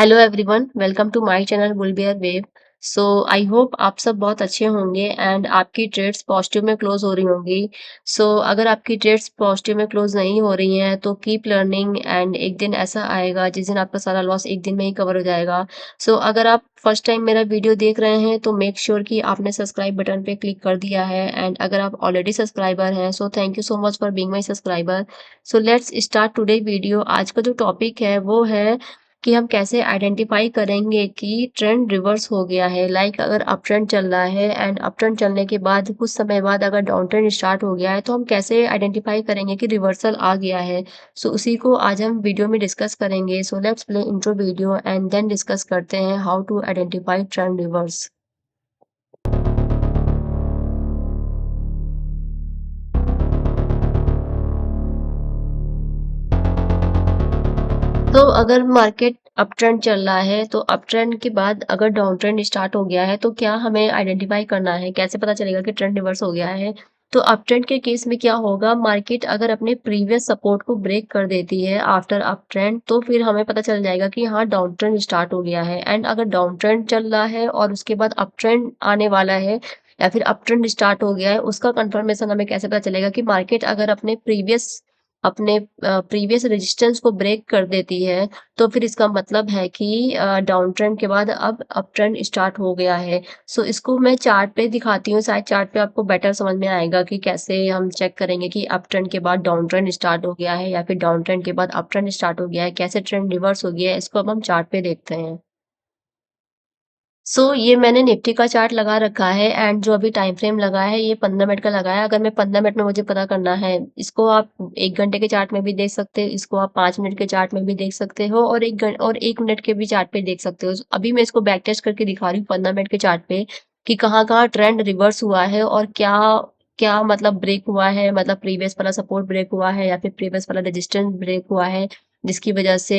Hello everyone, welcome to my channel बुलबियर वेव। So I hope आप सब बहुत अच्छे होंगे एंड आपकी ट्रेड्स पॉजिटिव में क्लोज हो रही होंगी। अगर आपकी ट्रेड्स पॉजिटिव में क्लोज नहीं हो रही हैं तो कीप लर्निंग एंड एक दिन ऐसा आएगा जिस दिन आपका सारा लॉस एक दिन में ही कवर हो जाएगा। अगर आप फर्स्ट टाइम मेरा वीडियो देख रहे हैं तो मेक श्योर कि आपने सब्सक्राइब बटन पे क्लिक कर दिया है एंड अगर आप ऑलरेडी सब्सक्राइबर हैं सो thank you so much for being my subscriber. Let's start today video. आज का जो टॉपिक है वो है कि हम कैसे आइडेंटिफाई करेंगे कि ट्रेंड रिवर्स हो गया है। अगर अप ट्रेंड चल रहा है एंड अप ट्रेंड चलने के बाद कुछ समय बाद अगर डाउन ट्रेंड स्टार्ट हो गया है तो हम कैसे आइडेंटिफाई करेंगे कि रिवर्सल आ गया है। उसी को आज हम वीडियो में डिस्कस करेंगे। Let's play intro video and then discuss करते हैं how to identify trend reverse. अगर मार्केट अप ट्रेंड चल रहा है तो अप ट्रेंड के बाद अगर डाउन ट्रेंड स्टार्ट हो गया है तो क्या हमें आइडेंटिफाई करना है, कैसे पता चलेगा कि ट्रेंड रिवर्स हो गया है। अप ट्रेंड के केस में क्या होगा, मार्केट अगर अपने प्रीवियस सपोर्ट को ब्रेक कर देती है आफ्टर अप ट्रेंड तो फिर हमें पता चल जाएगा कि हाँ डाउन ट्रेंड स्टार्ट हो गया है। एंड अगर डाउन ट्रेंड चल रहा है और उसके बाद अप ट्रेंड आने वाला है या फिर अप ट्रेंड स्टार्ट हो गया है, उसका कंफर्मेशन हमें कैसे पता चलेगा कि मार्केट अगर अपने प्रीवियस रेजिस्टेंस को ब्रेक कर देती है तो फिर इसका मतलब है कि डाउन ट्रेंड के बाद अब अप ट्रेंड स्टार्ट हो गया है। इसको मैं चार्ट पे दिखाती हूँ, शायद चार्ट पे आपको बेटर समझ में आएगा कि कैसे हम चेक करेंगे कि अप ट्रेंड के बाद डाउन ट्रेंड स्टार्ट हो गया है या फिर डाउन ट्रेंड के बाद अप ट्रेंड स्टार्ट हो गया है, कैसे ट्रेंड रिवर्स हो गया है, इसको अब हम चार्ट पे देखते हैं। ये मैंने निफ्टी का चार्ट लगा रखा है एंड जो अभी टाइम फ्रेम लगा है ये 15 मिनट का लगा है। अगर मैं 15 मिनट में मुझे पता करना है, इसको आप 1 घंटे के चार्ट में भी देख सकते हो, इसको आप 5 मिनट के चार्ट में भी देख सकते हो और 1 मिनट के भी चार्ट पे देख सकते हो। अभी मैं इसको बैक टेस्ट करके दिखा रही हूँ 15 मिनट के चार्ट पे कि कहाँ-कहाँ ट्रेंड रिवर्स हुआ है और क्या क्या मतलब ब्रेक हुआ है, मतलब प्रीवियस वाला सपोर्ट ब्रेक हुआ है या फिर प्रीवियस वाला रेजिस्टेंस ब्रेक हुआ है जिसकी वजह से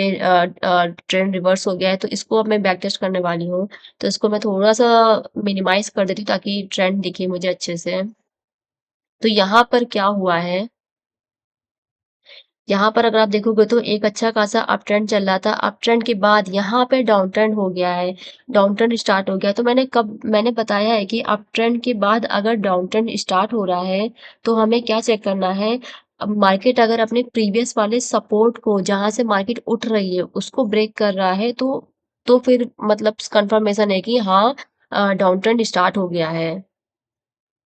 ट्रेंड रिवर्स हो गया है। तो इसको अब मैं बैक टेस्ट करने वाली हूँ। इसको मैं थोड़ा-सा मिनिमाइज़ कर देती हूँ ताकि ट्रेंड दिखे मुझे अच्छे से। यहाँ पर क्या हुआ है, यहाँ पर अगर आप देखोगे तो एक अच्छा खासा अप ट्रेंड चल रहा था। अप ट्रेंड के बाद यहाँ पे डाउन ट्रेंड हो गया है, डाउन ट्रेंड स्टार्ट हो गया है। मैंने बताया है कि अप ट्रेंड के बाद अगर डाउन ट्रेंड स्टार्ट हो रहा है, तो हमें क्या चेक करना है। अब मार्केट अगर अपने प्रीवियस वाले सपोर्ट को जहाँ से मार्केट उठ रही है, उसको ब्रेक कर रहा है तो फिर मतलब कन्फर्मेशन है कि हाँ डाउन ट्रेंड स्टार्ट हो गया है।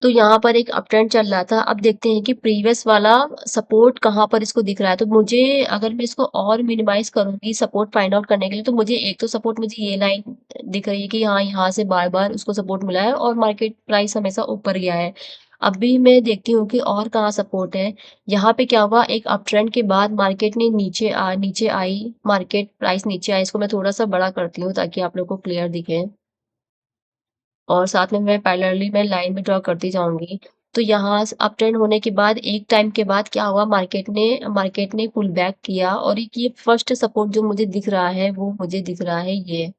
यहाँ पर एक अप ट्रेंड चल रहा था। अब देखते हैं कि प्रीवियस वाला सपोर्ट कहाँ पर इसको दिख रहा है। तो मुझे अगर मैं इसको और मिनिमाइज़ करूँगी सपोर्ट फाइंड आउट करने के लिए, तो मुझे एक तो सपोर्ट मुझे ये लाइन दिख रही है कि हाँ, यहाँ से बार-बार उसको सपोर्ट मिला है और मार्केट प्राइस हमेशा ऊपर गया है। अभी मैं देखती हूँ कि और कहाँ सपोर्ट है। यहाँ पे क्या हुआ, एक अप ट्रेंड के बाद मार्केट ने नीचे आई, मार्केट प्राइस नीचे आई। इसको मैं थोड़ा-सा बड़ा करती हूँ ताकि आप लोग को क्लियर दिखे। और साथ में मैं पैरेलली मैं लाइन भी ड्रॉ करती जाऊँगी। यहाँ स अप ट्रेंड होने के बाद एक टाइम के बाद क्या हुआ, मार्केट ने पुल बैक किया और एक ये फर्स्ट सपोर्ट जो मुझे दिख रहा है वो मुझे दिख रहा है ये।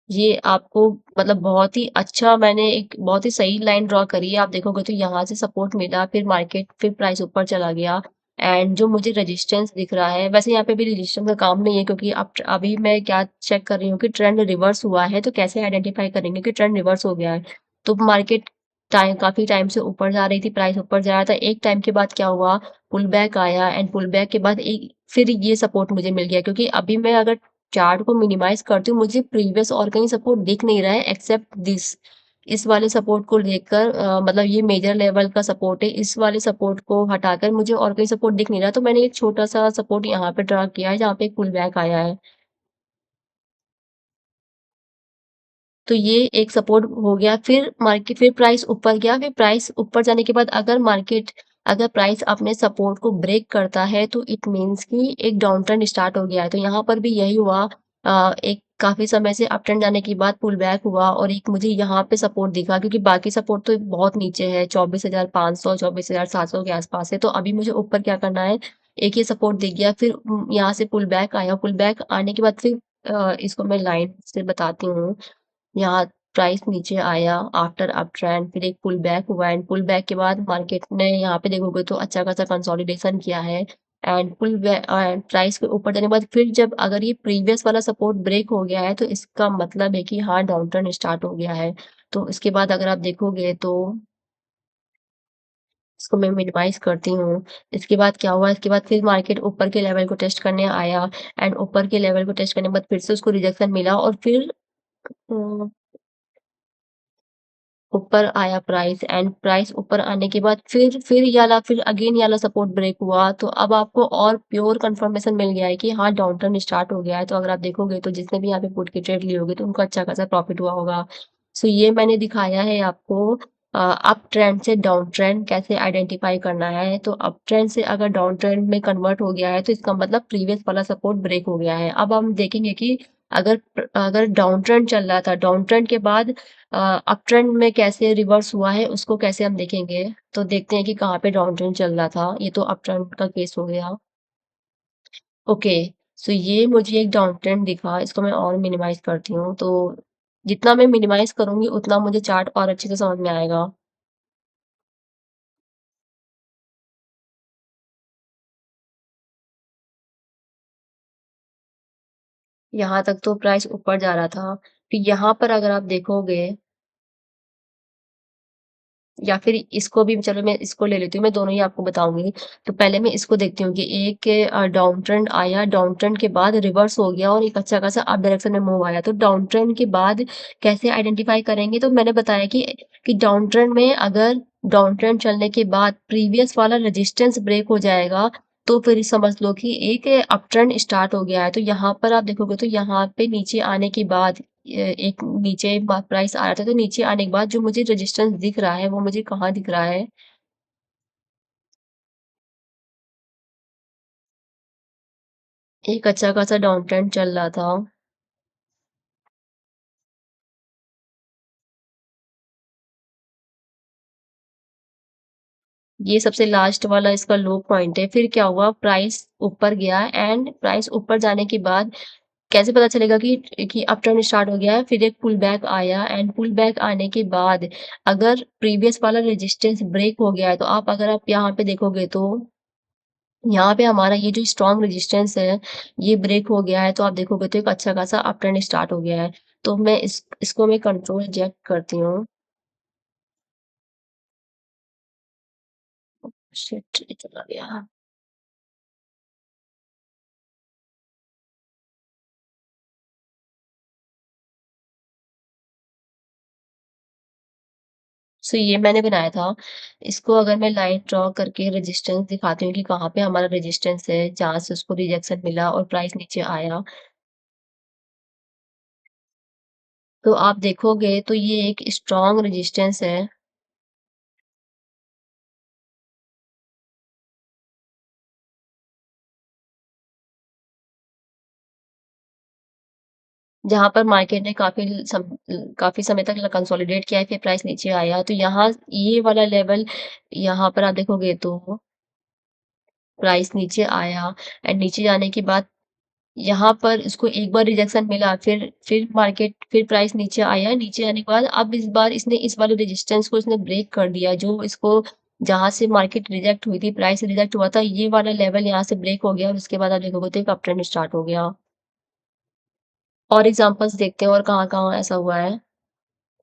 ये आपको मतलब बहुत ही अच्छा, मैंने एक बहुत ही सही लाइन ड्रॉ करी है। आप देखोगे तो यहाँ से सपोर्ट मिला, फिर प्राइस ऊपर चला गया एंड जो मुझे रेजिस्टेंस दिख रहा है, वैसे यहाँ पे भी रेजिस्टेंस का काम नहीं है क्योंकि अब अभी मैं क्या चेक कर रही हूँ कि ट्रेंड रिवर्स हुआ है, तो कैसे आइडेंटिफाई करेंगे कि ट्रेंड रिवर्स हो गया है। मार्केट काफ़ी टाइम से ऊपर जा रही थी, प्राइस ऊपर जा रहा था। एक टाइम के बाद क्या हुआ, पुल बैक आया एंड पुल बैक के बाद एक फिर ये सपोर्ट मुझे मिल गया क्योंकि अभी मैं अगर चार्ट को मिनिमाइज़ करती हूँ, मुझे प्रीवियस और कहीं सपोर्ट दिख नहीं रहा है एक्सेप्ट दिस। इस वाले सपोर्ट को लेकर मतलब ये मेजर लेवल का सपोर्ट है, इस वाले सपोर्ट को हटाकर मुझे और कहीं सपोर्ट दिख नहीं रहा, तो मैंने एक छोटा-सा सपोर्ट यहाँ पे ड्रा किया है, जहाँ पे एक पुल बैक आया है। ये एक सपोर्ट हो गया, फिर प्राइस ऊपर गया, फिर प्राइस ऊपर जाने के बाद अगर प्राइस अपने सपोर्ट को ब्रेक करता है, तो इट मीन्स कि एक डाउन ट्रेंड स्टार्ट हो गया है। यहाँ पर भी यही हुआ। एक काफ़ी समय से अप ट्रेंड जाने के बाद पुल बैक हुआ और एक मुझे यहाँ पे सपोर्ट दिखा क्योंकि बाकी सपोर्ट तो बहुत नीचे है, 24,500 24,700 के आस-पास है। तो अभी मुझे ऊपर क्या करना है, एक ये सपोर्ट दिख गया, फिर यहाँ से पुल बैक आया, पुल बैक आने के बाद फिर इसको मैं लाइन से बताती हूँ। यहाँ प्राइस नीचे आया आफ्टर अप ट्रेंड, फिर एक पुल बैक हुआ एंड पुल बैक के बाद मार्केट ने यहाँ पे देखोगे तो अच्छा खासा कंसोलिडेशन किया है एंड प्राइस के ऊपर जाने के बाद फिर जब अगर ये प्रीवियस वाला सपोर्ट ब्रेक हो गया है तो इसका मतलब है कि हाँ डाउन ट्रेंड स्टार्ट हो गया है। तो इसके बाद अगर आप देखोगे तो इसको मैं मिनिमाइज़ करती हूँ। इसके बाद क्या हुआ, इसके बाद फिर मार्केट ऊपर के लेवल को टेस्ट करने आया एंड ऊपर के लेवल को टेस्ट करने के बाद फिर से उसको रिजेक्शन मिला और फिर अ ऊपर आया प्राइस एंड प्राइस ऊपर आने के बाद फिर फिर अगेन ये वाला सपोर्ट ब्रेक हुआ, तो अब आपको और प्योर कन्फर्मेशन मिल गया है कि हाँ, डाउन टर्न स्टार्ट हो गया है। तो अगर आप देखोगे तो जिसने भी यहाँ पे पुट की ट्रेड ली होगी तो उनको अच्छा खासा प्रॉफिट हुआ होगा। सो ये मैंने दिखाया है आपको अप ट्रेंड से डाउन ट्रेंड कैसे आइडेंटिफ़ाई करना है। तो अप ट्रेंड से अगर डाउन ट्रेंड में कन्वर्ट हो गया है तो इसका मतलब प्रीवियस वाला सपोर्ट ब्रेक हो गया है। अब हम देखेंगे कि अगर डाउन ट्रेंड चल रहा था, डाउन ट्रेंड के बाद अप ट्रेंड में कैसे रिवर्स हुआ है उसको कैसे हम देखेंगे। तो देखते हैं कि कहाँ पे डाउन ट्रेंड चल रहा था। ये तो अप ट्रेंड का केस हो गया। ओके, सो ये मुझे एक डाउन ट्रेंड दिखा, इसको मैं और मिनिमाइज़ करती हूँ। तो जितना मैं मिनिमाइज़ करूँगी उतना मुझे चार्ट और अच्छे से समझ में आएगा। यहाँ तक तो प्राइस ऊपर जा रहा था। फिर यहाँ पर अगर आप देखोगे या फिर इसको भी चलो मैं इसको ले लेती हूँ, मैं दोनों ही आपको बताऊँगी। तो पहले मैं इसको देखती हूँ कि एक डाउन ट्रेंड आया, डाउन ट्रेंड के बाद रिवर्स हो गया और एक अच्छा खासा अप डायरेक्शन में मूव आया। तो डाउन ट्रेंड के बाद कैसे आइडेंटिफ़ाई करेंगे? तो मैंने बताया कि डाउन ट्रेंड में अगर डाउन ट्रेंड चलने के बाद प्रीवियस वाला रेजिस्टेंस ब्रेक हो जाएगा, तो फिर समझ लो कि एक अप ट्रेंड स्टार्ट हो गया है। तो यहाँ पर आप देखोगे तो यहाँ पे नीचे आने के बाद एक नीचे प्राइस आ रहा था, तो नीचे आने के बाद जो मुझे रेजिस्टेंस दिख रहा है, वो मुझे कहाँ दिख रहा है? एक अच्छा खासा डाउन ट्रेंड चल रहा था। ये सबसे लास्ट वाला इसका लो पॉइंट है। फिर क्या हुआ प्राइस ऊपर गया एंड प्राइस ऊपर जाने के बाद कैसे पता चलेगा कि अप ट्रेंड स्टार्ट हो गया है? फिर एक पुल बैक आया एंड पुल बैक आने के बाद अगर प्रीवियस वाला रेजिस्टेंस ब्रेक हो गया है, तो अगर आप यहाँ पे देखोगे तो यहाँ पे हमारा ये जो स्ट्रॉन्ग रेजिस्टेंस है, ये ब्रेक हो गया है, तो आप देखोगे तो एक अच्छा खासा अप ट्रेंड स्टार्ट हो गया है। तो मैं इसको मैं कंट्रोल जेड करती हूँ। शिट! ये चला गया। सो ये मैंने बनाया था। इसको अगर मैं लाइन ड्रॉ करके रेजिस्टेंस दिखाती हूँ कि कहाँ पे हमारा रेजिस्टेंस है, जहाँ से उसको रिजेक्शन मिला और प्राइस नीचे आया। तो आप देखोगे तो ये एक स्ट्रॉन्ग रेजिस्टेंस है। जहाँ पर मार्केट ने काफ़ी समय तक कंसोलिडेट किया है, फिर प्राइस नीचे आया। तो यहाँ ये वाला लेवल यहाँ पर आप देखोगे तो प्राइस नीचे आया एंड नीचे जाने के बाद यहाँ पर इसको एक बार रिजेक्शन मिला, फिर प्राइस नीचे आया, नीचे आने के बाद अब इस बार इसने इस वाले रेजिस्टेंस को इसने ब्रेक कर दिया, जो इसको जहाँ से मार्केट रिजेक्ट हुई थी, प्राइस रिजेक्ट हुआ था, ये वाला लेवल यहाँ से ब्रेक हो गया और उसके बाद आप देखोगे तो एक अप ट्रेंड स्टार्ट हो गया। और एग्ज़ाम्पल्स देखते हैं और कहाँ-कहाँ ऐसा हुआ है।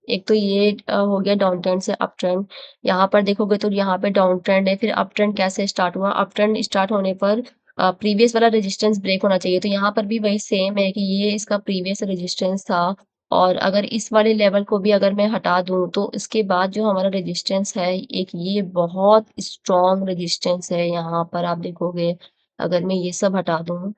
एक तो ये हो गया डाउन ट्रेंड से अप ट्रेंड। यहाँ पर देखोगे तो यहाँ पे डाउन ट्रेंड है, फिर अप ट्रेंड कैसे स्टार्ट हुआ? अप ट्रेंड स्टार्ट होने पर प्रीवियस वाला रेजिस्टेंस ब्रेक होना चाहिए। तो यहाँ पर भी वही सेम है कि ये इसका प्रीवियस रेजिस्टेंस था और अगर इस वाले लेवल को भी अगर मैं हटा दूँ, तो इसके बाद जो हमारा रेजिस्टेंस है, एक ये बहुत स्ट्रॉन्ग रेजिस्टेंस है यहाँ पर आप देखोगे, अगर मैं ये सब हटा दूँ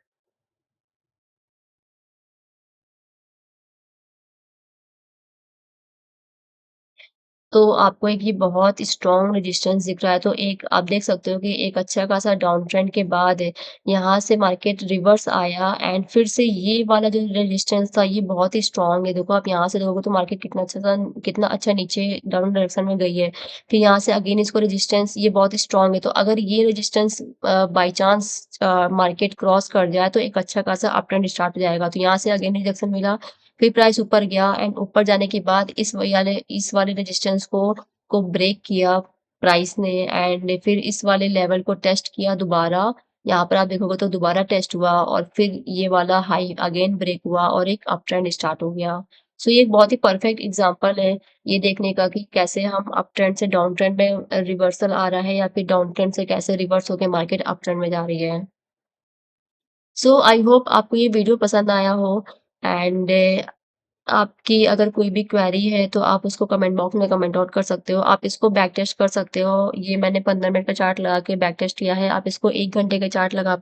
तो आपको एक ये बहुत स्ट्रॉन्ग रेजिस्टेंस दिख रहा है, तो एक आप देख सकते हो कि एक अच्छा खासा डाउन ट्रेंड के बाद यहाँ से मार्केट रिवर्स आया एंड फिर से ये वाला जो रेजिस्टेंस था, ये बहुत ही स्ट्रॉन्ग है। देखो आप यहाँ से देखोगे तो मार्केट कितना अच्छा नीचे डाउन डायरेक्शन में गई है। फिर यहाँ से अगेन इसको रेजिस्टेंस ये बहुत स्ट्रॉन्ग है, तो अगर ये resistance by chance market cross कर जाए, तो एक अच्छा खासा अप ट्रेंड स्टार्ट हो जाएगा। तो यहाँ से अगेन रिजेक्शन मिला फिर प्राइस ऊपर गया एंड ऊपर जाने के बाद इस वाले रेजिस्टेंस को ब्रेक किया प्राइस ने एंड फिर इस वाले लेवल को टेस्ट किया दोबारा यहाँ पर आप देखोगे तो दोबारा टेस्ट हुआ और फिर ये वाला हाई अगेन ब्रेक हुआ और एक अप ट्रेंड स्टार्ट हो गया। सो ये एक बहुत ही परफेक्ट एग्जांपल है ये देखने का कि कैसे हम अप ट्रेंड से डाउन ट्रेंड में रिवर्सल आ रहा है या फिर डाउन ट्रेंड से कैसे रिवर्स होके मार्केट अप ट्रेंड में जा रही है। सो आई होप आपको ये वीडियो पसंद आया हो एंड आपकी अगर कोई भी क्वेरी है तो आप उसको कमेंट बॉक्स में कमेंट आउट कर सकते हो। आप इसको बैक टेस्ट कर सकते हो। ये मैंने 15 मिनट का चार्ट लगा के बैक टेस्ट किया है। आप इसको 1 घंटे के चार्ट लगा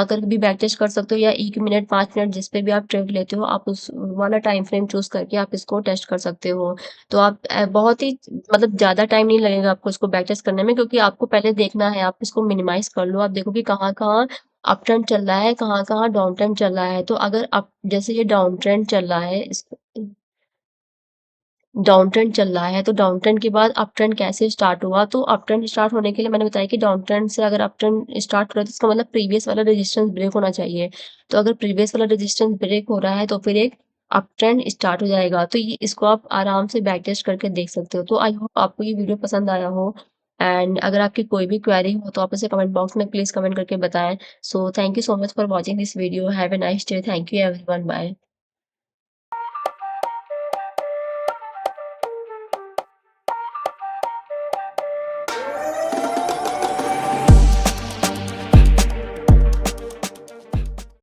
कर भी बैक टेस्ट कर सकते हो या 1 मिनट, 5 मिनट जिस पे भी आप ट्रेड लेते हो, आप उस वाला टाइम फ्रेम चूज़ करके आप इसको टेस्ट कर सकते हो। तो आप बहुत ही मतलब ज़्यादा टाइम नहीं लगेगा आपको इसको बैक टेस्ट करने में क्योंकि आपको पहले देखना है, आप इसको मिनिमाइज़ कर लो। आप देखो कि कहाँ-कहाँ अप ट्रेंड चल रहा है, कहाँ-कहाँ डाउन ट्रेंड चल रहा है। तो अगर अप जैसे ये डाउन ट्रेंड चल रहा है इस डाउन ट्रेंड चल रहा है, तो डाउन ट्रेंड के बाद अप ट्रेंड कैसे स्टार्ट हुआ? तो अप ट्रेंड स्टार्ट होने के लिए मैंने बताया कि डाउन ट्रेंड से अगर अप ट्रेंड स्टार्ट हो रहा है, तो इसका मतलब प्रीवियस वाला रेजिस्टेंस ब्रेक होना चाहिए। तो अगर प्रीवियस वाला रेजिस्टेंस ब्रेक हो रहा है, तो फिर एक अप ट्रेंड स्टार्ट हो जाएगा। तो ये इसको आप आराम से बैक टेस्ट करके देख सकते हो। तो आई होप आपको ये वीडियो पसंद आया हो एंड अगर आपकी कोई भी क्वेरी हो, तो आप उसे कमेंट बॉक्स में प्लीज़ कमेंट करके बताएँ। So thank you so much for watching this video. Have a nice day. Thank you everyone. Bye.